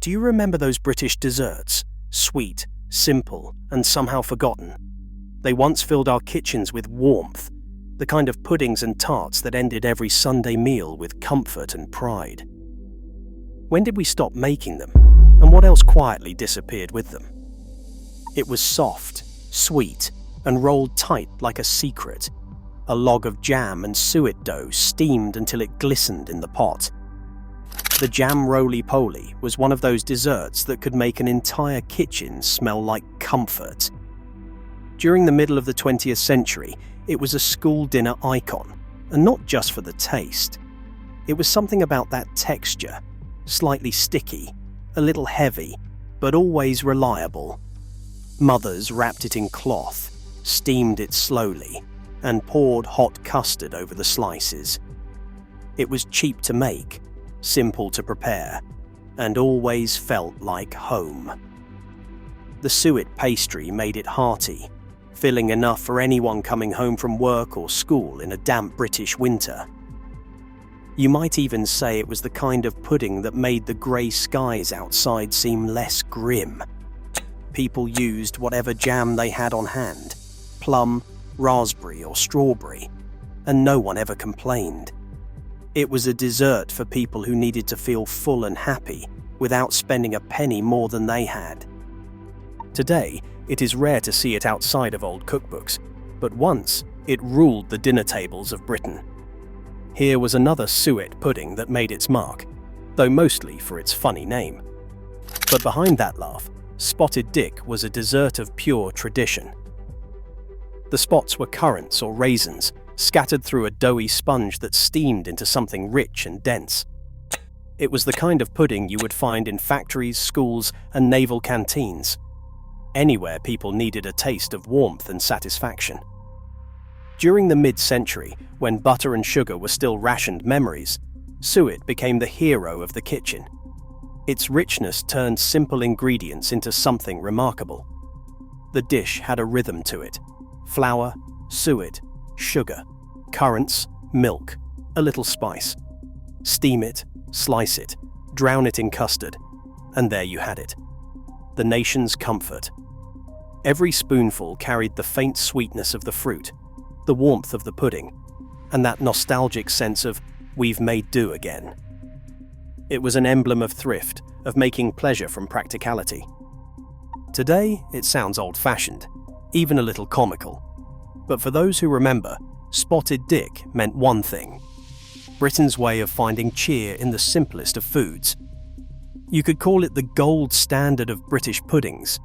Do you remember those British desserts? Sweet, simple, and somehow forgotten. They once filled our kitchens with warmth, the kind of puddings and tarts that ended every Sunday meal with comfort and pride. When did we stop making them, and what else quietly disappeared with them? It was soft, sweet, and rolled tight like a secret, a log of jam and suet dough steamed until it glistened in the pot. The jam roly-poly was one of those desserts that could make an entire kitchen smell like comfort. During the middle of the 20th century, it was a school dinner icon, and not just for the taste. It was something about that texture, slightly sticky, a little heavy, but always reliable. Mothers wrapped it in cloth, steamed it slowly, and poured hot custard over the slices. It was cheap to make, simple to prepare, and always felt like home. The suet pastry made it hearty, filling enough for anyone coming home from work or school in a damp British winter. You might even say it was the kind of pudding that made the grey skies outside seem less grim. People used whatever jam they had on hand, plum, raspberry or strawberry, and no one ever complained. It was a dessert for people who needed to feel full and happy without spending a penny more than they had. Today, it is rare to see it outside of old cookbooks, but once it ruled the dinner tables of Britain. Here was another suet pudding that made its mark, though mostly for its funny name. But behind that laugh, Spotted Dick was a dessert of pure tradition. The spots were currants or raisins, scattered through a doughy sponge that steamed into something rich and dense. It was the kind of pudding you would find in factories, schools, and naval canteens, anywhere people needed a taste of warmth and satisfaction. During the mid-century, when butter and sugar were still rationed memories, suet became the hero of the kitchen. Its richness turned simple ingredients into something remarkable. The dish had a rhythm to it: flour, suet, sugar, currants, milk, a little spice. Steam it, slice it, drown it in custard, and there you had it. The nation's comfort. Every spoonful carried the faint sweetness of the fruit, the warmth of the pudding, and that nostalgic sense of "we've made do again." It was an emblem of thrift, of making pleasure from practicality. Today, it sounds old-fashioned, even a little comical. But for those who remember, Spotted Dick meant one thing: Britain's way of finding cheer in the simplest of foods. You could call it the gold standard of British puddings,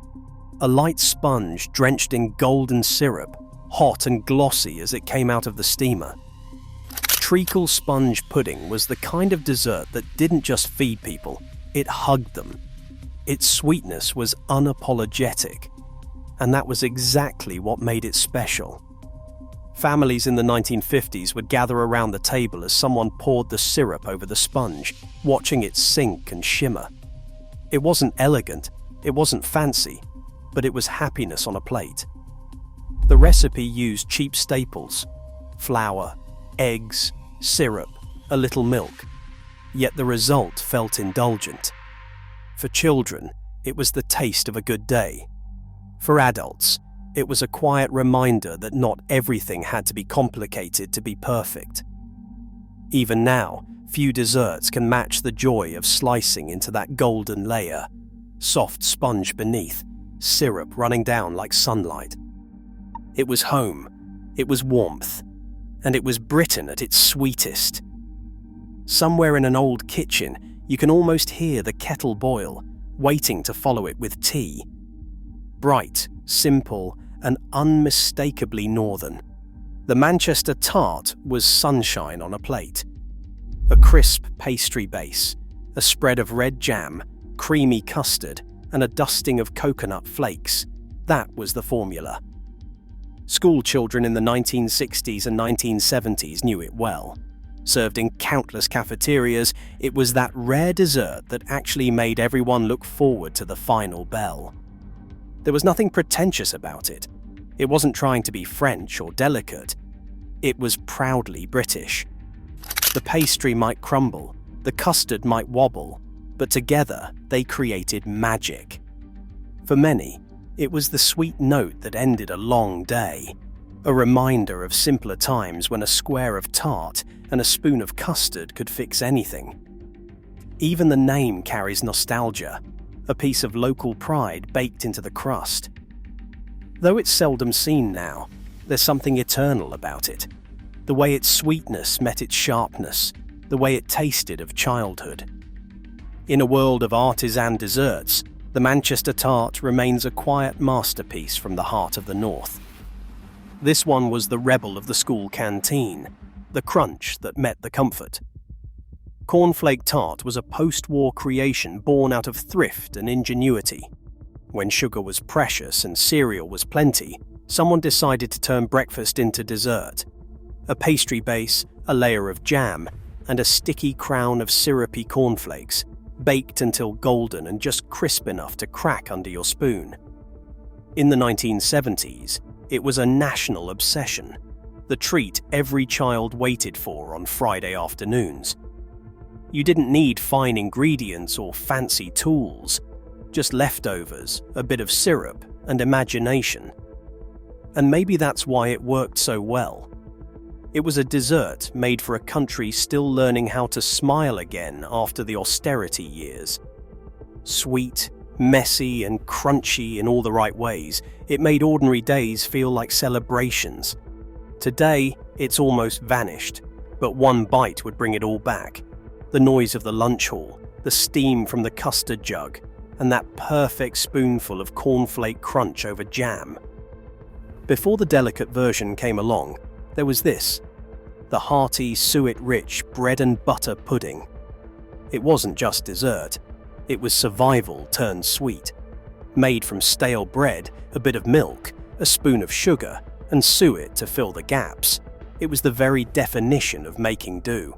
a light sponge drenched in golden syrup, hot and glossy as it came out of the steamer. Treacle sponge pudding was the kind of dessert that didn't just feed people, it hugged them. Its sweetness was unapologetic, and that was exactly what made it special. Families in the 1950s would gather around the table as someone poured the syrup over the sponge, watching it sink and shimmer. It wasn't elegant, it wasn't fancy, but it was happiness on a plate. The recipe used cheap staples: flour, eggs, syrup, a little milk. Yet the result felt indulgent. For children, it was the taste of a good day. For adults, it was a quiet reminder that not everything had to be complicated to be perfect. Even now, few desserts can match the joy of slicing into that golden layer, soft sponge beneath, syrup running down like sunlight. It was home, it was warmth, and it was Britain at its sweetest. Somewhere in an old kitchen, you can almost hear the kettle boil, waiting to follow it with tea. Bright, simple, and unmistakably northern. The Manchester tart was sunshine on a plate. A crisp pastry base, a spread of red jam, creamy custard, and a dusting of coconut flakes. That was the formula. School children in the 1960s and 1970s knew it well. Served in countless cafeterias, it was that rare dessert that actually made everyone look forward to the final bell. There was nothing pretentious about it. It wasn't trying to be French or delicate. It was proudly British. The pastry might crumble, the custard might wobble, but together they created magic. For many, it was the sweet note that ended a long day, a reminder of simpler times when a square of tart and a spoon of custard could fix anything. Even the name carries nostalgia, a piece of local pride baked into the crust. Though it's seldom seen now, there's something eternal about it. The way its sweetness met its sharpness, the way it tasted of childhood. In a world of artisan desserts, the Manchester tart remains a quiet masterpiece from the heart of the North. This one was the rebel of the school canteen, the crunch that met the comfort. Cornflake tart was a post-war creation born out of thrift and ingenuity. When sugar was precious and cereal was plenty, someone decided to turn breakfast into dessert. A pastry base, a layer of jam, and a sticky crown of syrupy cornflakes, baked until golden and just crisp enough to crack under your spoon. In the 1970s, it was a national obsession, the treat every child waited for on Friday afternoons. You didn't need fine ingredients or fancy tools, just leftovers, a bit of syrup, and imagination. And maybe that's why it worked so well. It was a dessert made for a country still learning how to smile again after the austerity years. Sweet, messy, and crunchy in all the right ways, it made ordinary days feel like celebrations. Today, it's almost vanished, but one bite would bring it all back. The noise of the lunch hall, the steam from the custard jug, and that perfect spoonful of cornflake crunch over jam. Before the delicate version came along, there was this, the hearty, suet-rich bread and butter pudding. It wasn't just dessert, it was survival turned sweet. Made from stale bread, a bit of milk, a spoon of sugar, and suet to fill the gaps. It was the very definition of making do.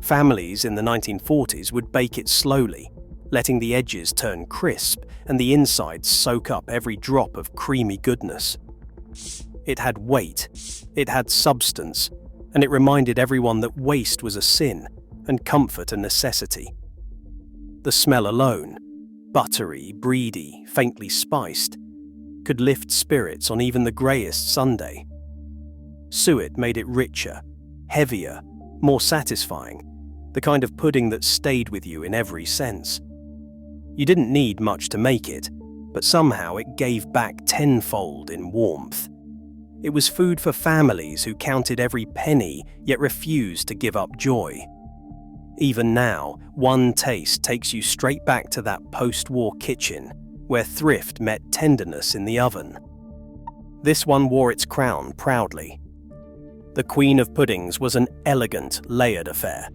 Families in the 1940s would bake it slowly, letting the edges turn crisp and the insides soak up every drop of creamy goodness. It had weight, it had substance, and it reminded everyone that waste was a sin and comfort a necessity. The smell alone, buttery, breedy, faintly spiced, could lift spirits on even the greyest Sunday. Suet made it richer, heavier, more satisfying, the kind of pudding that stayed with you in every sense. You didn't need much to make it, but somehow it gave back tenfold in warmth. It was food for families who counted every penny yet refused to give up joy. Even now, one taste takes you straight back to that post-war kitchen where thrift met tenderness in the oven. This one wore its crown proudly. The Queen of Puddings was an elegant, layered affair.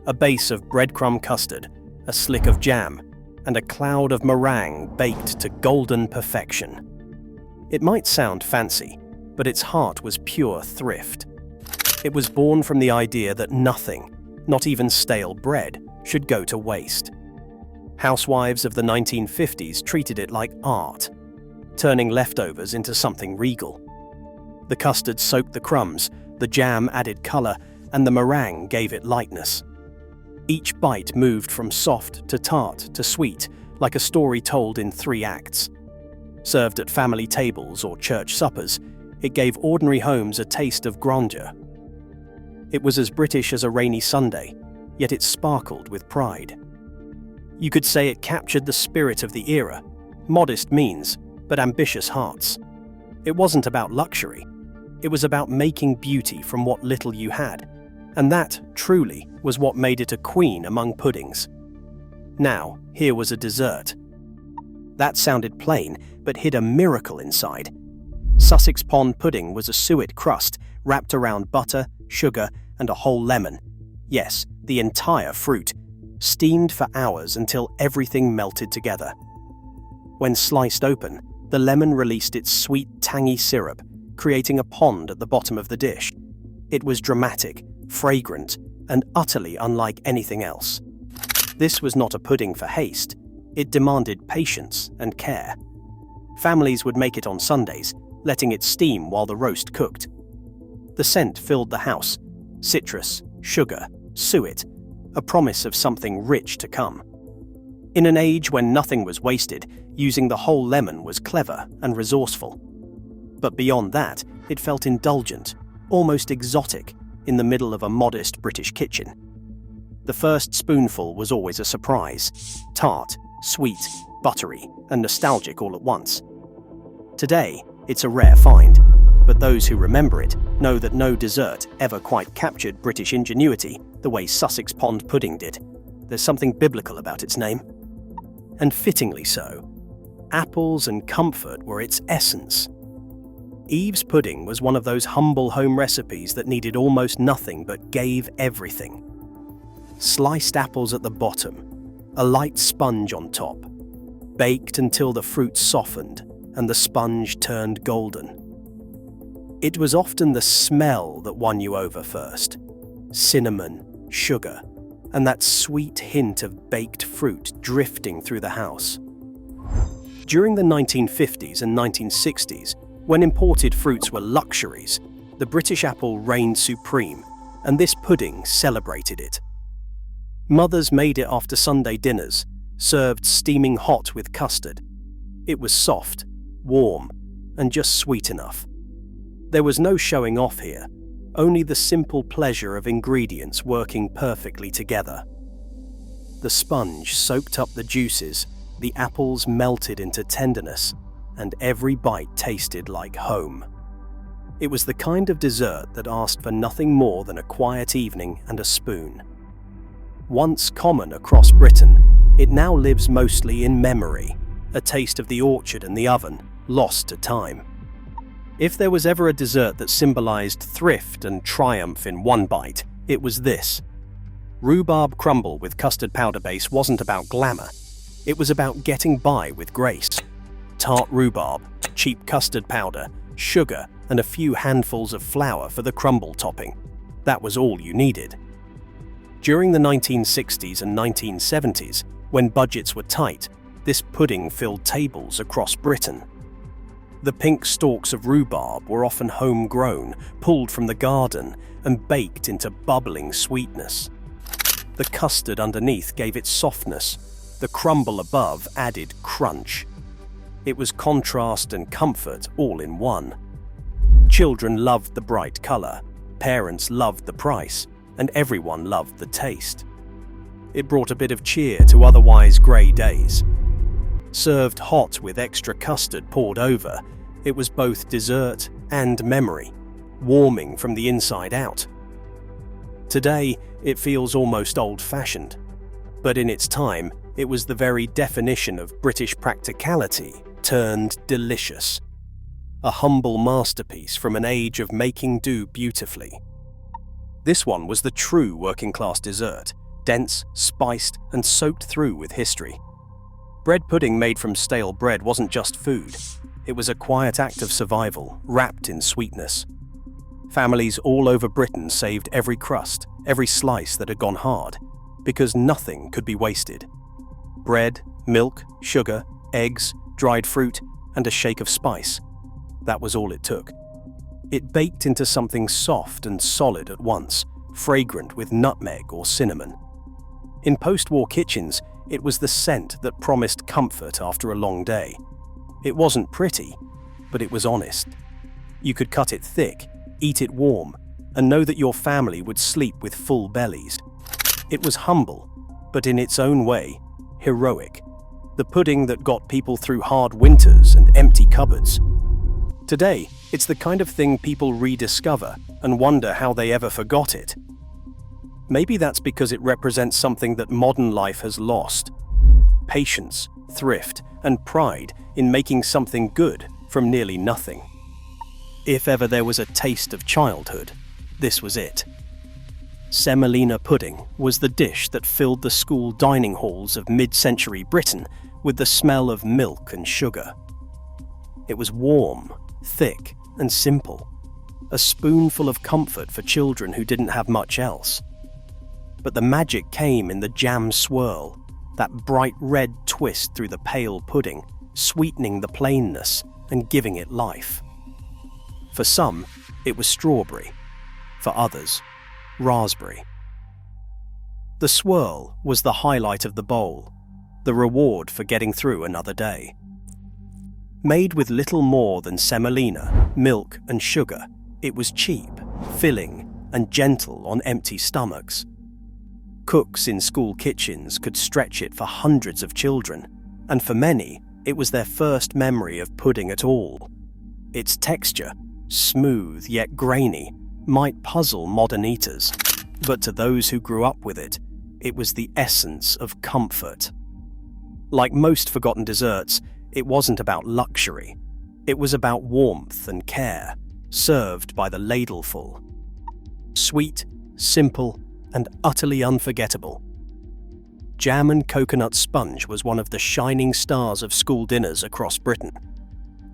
A base of breadcrumb custard, a slick of jam, and a cloud of meringue baked to golden perfection. It might sound fancy, but its heart was pure thrift. It was born from the idea that nothing, not even stale bread, should go to waste. Housewives of the 1950s treated it like art, turning leftovers into something regal. The custard soaked the crumbs, the jam added color, and the meringue gave it lightness. Each bite moved from soft to tart to sweet, like a story told in 3 acts. Served at family tables or church suppers, it gave ordinary homes a taste of grandeur. It was as British as a rainy Sunday, yet it sparkled with pride. You could say it captured the spirit of the era, modest means, but ambitious hearts. It wasn't about luxury. It was about making beauty from what little you had, and that, truly, was what made it a queen among puddings. Now, here was a dessert. That sounded plain, but hid a miracle inside. Sussex pond pudding was a suet crust wrapped around butter, sugar, and a whole lemon. Yes, the entire fruit, steamed for hours until everything melted together. When sliced open, the lemon released its sweet, tangy syrup, creating a pond at the bottom of the dish. It was dramatic, fragrant, and utterly unlike anything else. This was not a pudding for haste. It demanded patience and care. Families would make it on Sundays, letting it steam while the roast cooked. The scent filled the house, citrus, sugar, suet, a promise of something rich to come. In an age when nothing was wasted, using the whole lemon was clever and resourceful. But beyond that, it felt indulgent, almost exotic, in the middle of a modest British kitchen. The first spoonful was always a surprise, tart, sweet, buttery, and nostalgic all at once. Today, it's a rare find, but those who remember it know that no dessert ever quite captured British ingenuity the way Sussex Pond pudding did. There's something biblical about its name. And fittingly so. Apples and comfort were its essence. Eve's pudding was one of those humble home recipes that needed almost nothing but gave everything. Sliced apples at the bottom, a light sponge on top, baked until the fruit softened and the sponge turned golden. It was often the smell that won you over first. Cinnamon, sugar, and that sweet hint of baked fruit drifting through the house. During the 1950s and 1960s, when imported fruits were luxuries, the British apple reigned supreme, and this pudding celebrated it. Mothers made it after Sunday dinners, served steaming hot with custard. It was soft, warm, and just sweet enough. There was no showing off here, only the simple pleasure of ingredients working perfectly together. The sponge soaked up the juices, the apples melted into tenderness, and every bite tasted like home. It was the kind of dessert that asked for nothing more than a quiet evening and a spoon. Once common across Britain, it now lives mostly in memory, a taste of the orchard and the oven, lost to time. If there was ever a dessert that symbolized thrift and triumph in one bite, it was this. Rhubarb crumble with custard powder base wasn't about glamour. It was about getting by with grace. Tart rhubarb, cheap custard powder, sugar, and a few handfuls of flour for the crumble topping. That was all you needed. During the 1960s and 1970s, when budgets were tight, this pudding filled tables across Britain. The pink stalks of rhubarb were often homegrown, pulled from the garden, and baked into bubbling sweetness. The custard underneath gave it softness. The crumble above added crunch. It was contrast and comfort all in one. Children loved the bright color, parents loved the price, and everyone loved the taste. It brought a bit of cheer to otherwise grey days. Served hot with extra custard poured over, it was both dessert and memory, warming from the inside out. Today, it feels almost old-fashioned, but in its time, it was the very definition of British practicality turned delicious. A humble masterpiece from an age of making do beautifully. This one was the true working-class dessert, dense, spiced, and soaked through with history. Bread pudding made from stale bread wasn't just food. It was a quiet act of survival, wrapped in sweetness. Families all over Britain saved every crust, every slice that had gone hard, because nothing could be wasted. Bread, milk, sugar, eggs, dried fruit, and a shake of spice. That was all it took. It baked into something soft and solid at once, fragrant with nutmeg or cinnamon. In post-war kitchens, it was the scent that promised comfort after a long day. It wasn't pretty, but it was honest. You could cut it thick, eat it warm, and know that your family would sleep with full bellies. It was humble, but in its own way, heroic. The pudding that got people through hard winters and empty cupboards. Today, it's the kind of thing people rediscover and wonder how they ever forgot it. Maybe that's because it represents something that modern life has lost. Patience, thrift, and pride in making something good from nearly nothing. If ever there was a taste of childhood, this was it. Semolina pudding was the dish that filled the school dining halls of mid-century Britain with the smell of milk and sugar. It was warm, thick, and simple, a spoonful of comfort for children who didn't have much else. But the magic came in the jam swirl, that bright red twist through the pale pudding, sweetening the plainness and giving it life. For some, it was strawberry. For others, raspberry. The swirl was the highlight of the bowl. the reward for getting through another day. Made with little more than semolina, milk and sugar, it was cheap, filling and gentle on empty stomachs. Cooks in school kitchens could stretch it for hundreds of children, and for many, it was their first memory of pudding at all. Its texture, smooth yet grainy, might puzzle modern eaters, but to those who grew up with it, it was the essence of comfort. Like most forgotten desserts, it wasn't about luxury. It was about warmth and care, served by the ladleful. Sweet, simple, and utterly unforgettable. Jam and coconut sponge was one of the shining stars of school dinners across Britain.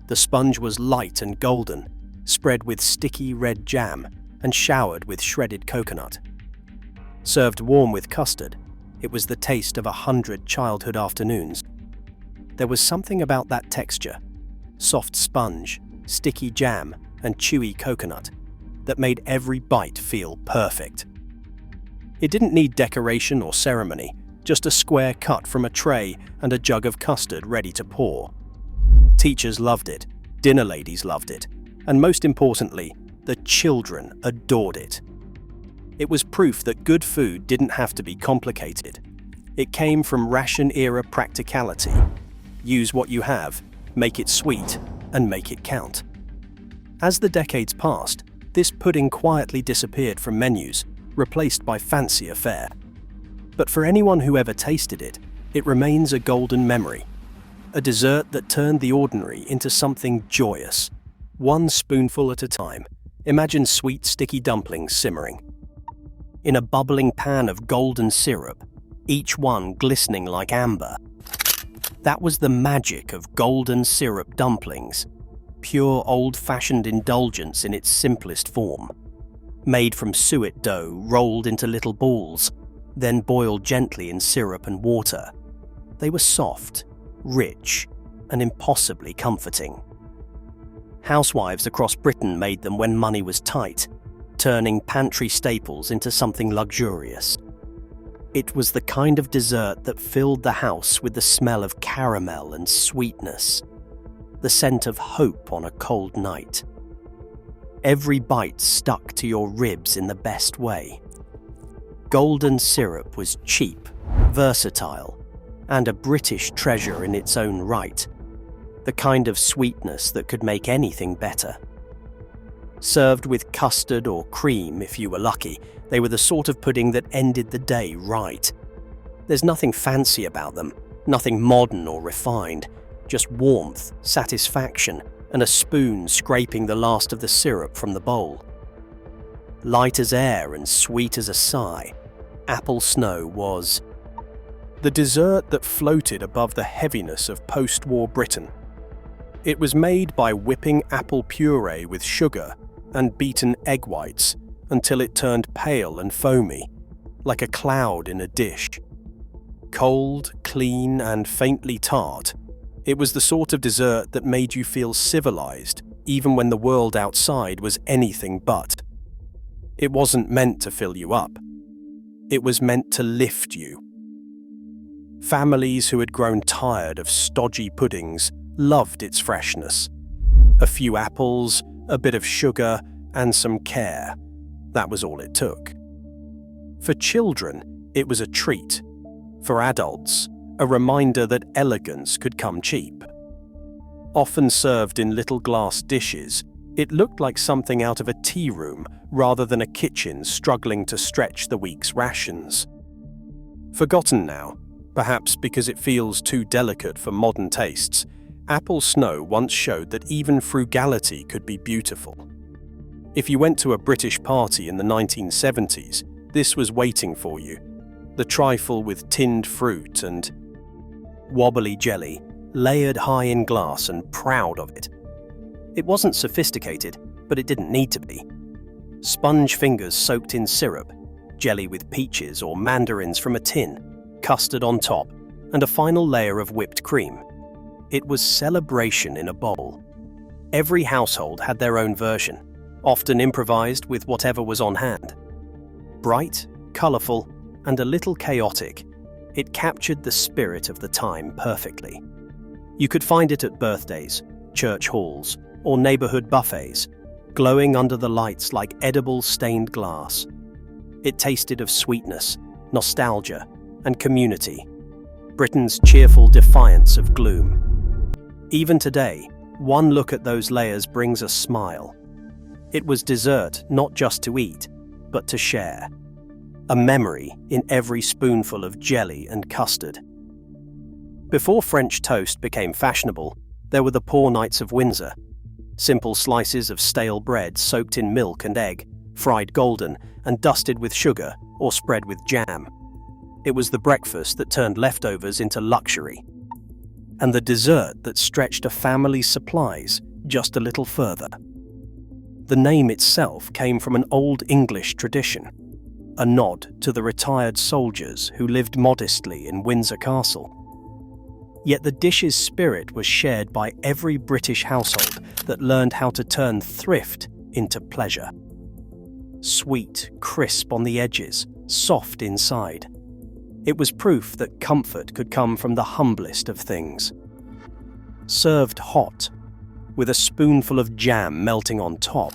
The sponge was light and golden, spread with sticky red jam and showered with shredded coconut. Served warm with custard, it was the taste of 100 childhood afternoons. There was something about that texture, soft sponge, sticky jam, and chewy coconut, that made every bite feel perfect. It didn't need decoration or ceremony, just a square cut from a tray and a jug of custard ready to pour. Teachers loved it, dinner ladies loved it, and most importantly, the children adored it. It was proof that good food didn't have to be complicated. It came from ration-era practicality. Use what you have, make it sweet, and make it count. As the decades passed, this pudding quietly disappeared from menus, replaced by fancier fare. But for anyone who ever tasted it, it remains a golden memory. A dessert that turned the ordinary into something joyous. One spoonful at a time. Imagine sweet, sticky dumplings simmering. In a bubbling pan of golden syrup, each one glistening like amber. That was the magic of golden syrup dumplings. Pure old-fashioned indulgence in its simplest form. Made from suet dough rolled into little balls, then boiled gently in syrup and water. They were soft, rich, and impossibly comforting. Housewives across Britain made them when money was tight, turning pantry staples into something luxurious. It was the kind of dessert that filled the house with the smell of caramel and sweetness, the scent of hope on a cold night. Every bite stuck to your ribs in the best way. Golden syrup was cheap, versatile, and a British treasure in its own right, the kind of sweetness that could make anything better. Served with custard or cream if you were lucky, they were the sort of pudding that ended the day right. There's nothing fancy about them, nothing modern or refined, just warmth, satisfaction, and a spoon scraping the last of the syrup from the bowl. Light as air and sweet as a sigh, apple snow was the dessert that floated above the heaviness of post-war Britain. It was made by whipping apple puree with sugar and beaten egg whites until it turned pale and foamy, like a cloud in a dish. Cold, clean, and faintly tart, it was the sort of dessert that made you feel civilized, even when the world outside was anything but. It wasn't meant to fill you up. It was meant to lift you. Families who had grown tired of stodgy puddings loved its freshness. A few apples, a bit of sugar, and some care. That was all it took. For children, it was a treat. For adults, a reminder that elegance could come cheap. Often served in little glass dishes, it looked like something out of a tea room rather than a kitchen struggling to stretch the week's rations. Forgotten now, perhaps because it feels too delicate for modern tastes, apple snow once showed that even frugality could be beautiful. If you went to a British party in the 1970s, this was waiting for you. The trifle with tinned fruit and wobbly jelly, layered high in glass and proud of it. It wasn't sophisticated, but it didn't need to be. Sponge fingers soaked in syrup, jelly with peaches or mandarins from a tin, custard on top, and a final layer of whipped cream. It was celebration in a bowl. Every household had their own version, often improvised with whatever was on hand. Bright, colourful, and a little chaotic, It captured the spirit of the time perfectly. You could find it at birthdays, church halls, or neighborhood buffets, glowing under the lights like edible stained glass. It tasted of sweetness, nostalgia, and community, Britain's cheerful defiance of gloom. Even today, one look at those layers brings a smile. It was dessert not just to eat, but to share. A memory in every spoonful of jelly and custard. Before French toast became fashionable, there were the poor knights of Windsor. Simple slices of stale bread soaked in milk and egg, fried golden and dusted with sugar or spread with jam. It was the breakfast that turned leftovers into luxury, and the dessert that stretched a family's supplies just a little further. The name itself came from an Old English tradition, a nod to the retired soldiers who lived modestly in Windsor Castle. Yet the dish's spirit was shared by every British household that learned how to turn thrift into pleasure. Sweet, crisp on the edges, soft inside. It was proof that comfort could come from the humblest of things. Served hot, with a spoonful of jam melting on top,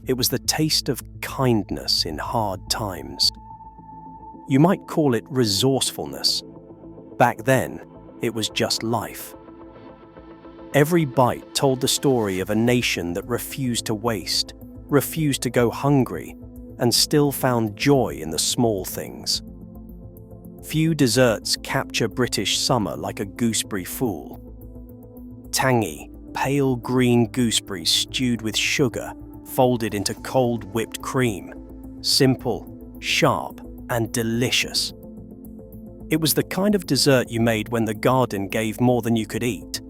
it was the taste of kindness in hard times. You might call it resourcefulness. Back then, it was just life. Every bite told the story of a nation that refused to waste, refused to go hungry, and still found joy in the small things. Few desserts capture British summer like a gooseberry fool. Tangy, pale green gooseberries stewed with sugar, folded into cold whipped cream. Simple, sharp, and delicious. It was the kind of dessert you made when the garden gave more than you could eat.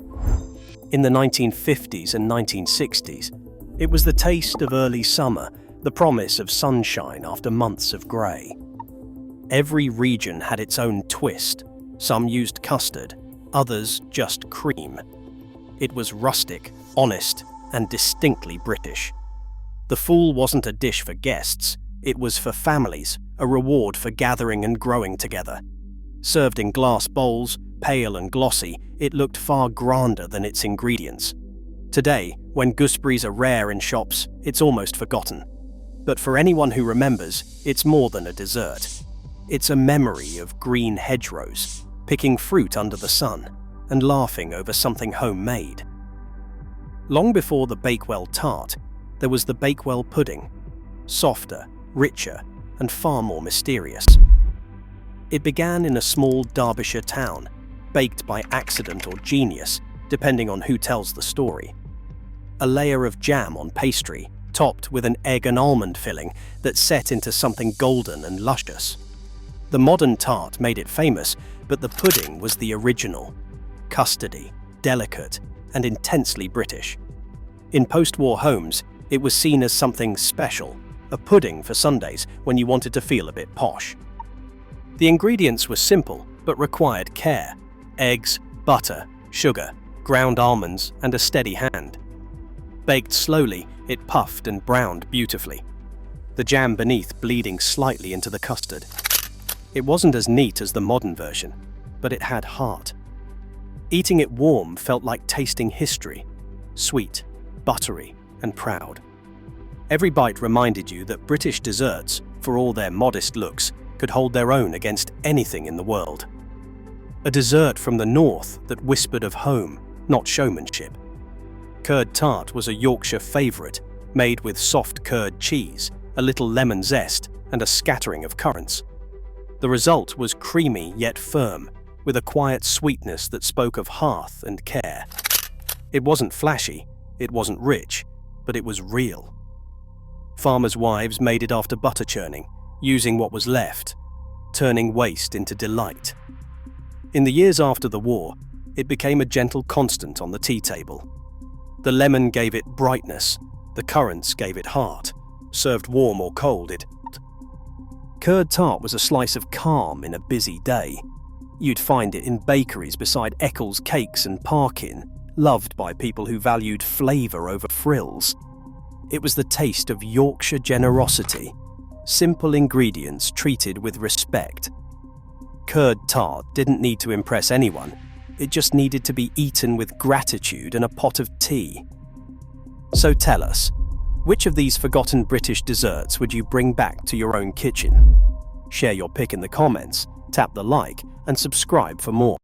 In the 1950s and 1960s, it was the taste of early summer, the promise of sunshine after months of grey. Every region had its own twist. Some used custard, others just cream. It was rustic, honest, and distinctly British. The fool wasn't a dish for guests, it was for families, a reward for gathering and growing together. Served in glass bowls, pale and glossy, it looked far grander than its ingredients. Today, when gooseberries are rare in shops, it's almost forgotten. But for anyone who remembers, it's more than a dessert. It's a memory of green hedgerows, picking fruit under the sun, and laughing over something homemade. Long before the Bakewell tart, there was the Bakewell pudding, softer, richer, and far more mysterious. It began in a small Derbyshire town, baked by accident or genius, depending on who tells the story. A layer of jam on pastry, topped with an egg and almond filling that set into something golden and luscious. The modern tart made it famous, but the pudding was the original, custardy, delicate, and intensely British. In post-war homes, it was seen as something special, a pudding for Sundays when you wanted to feel a bit posh. The ingredients were simple, but required care: eggs, butter, sugar, ground almonds, and a steady hand. Baked slowly, it puffed and browned beautifully, the jam beneath bleeding slightly into the custard. It wasn't as neat as the modern version, but it had heart. Eating it warm felt like tasting history, sweet, buttery, and proud. Every bite reminded you that British desserts, for all their modest looks, could hold their own against anything in the world. A dessert from the north that whispered of home, not showmanship. Curd tart was a Yorkshire favourite, made with soft curd cheese, a little lemon zest, and a scattering of currants. The result was creamy yet firm, with a quiet sweetness that spoke of hearth and care. It wasn't flashy, it wasn't rich, but it was real. Farmers' wives made it after butter churning, using what was left, turning waste into delight. In the years after the war, it became a gentle constant on the tea table. The lemon gave it brightness, the currants gave it heart. Served warm or cold, Curd tart was a slice of calm in a busy day. You'd find it in bakeries beside Eccles cakes and Parkin, loved by people who valued flavour over frills. It was the taste of Yorkshire generosity, simple ingredients treated with respect. curd tart didn't need to impress anyone. It just needed to be eaten with gratitude and a pot of tea. So tell us, which of these forgotten British desserts would you bring back to your own kitchen? Share your pick in the comments, tap the like, and subscribe for more.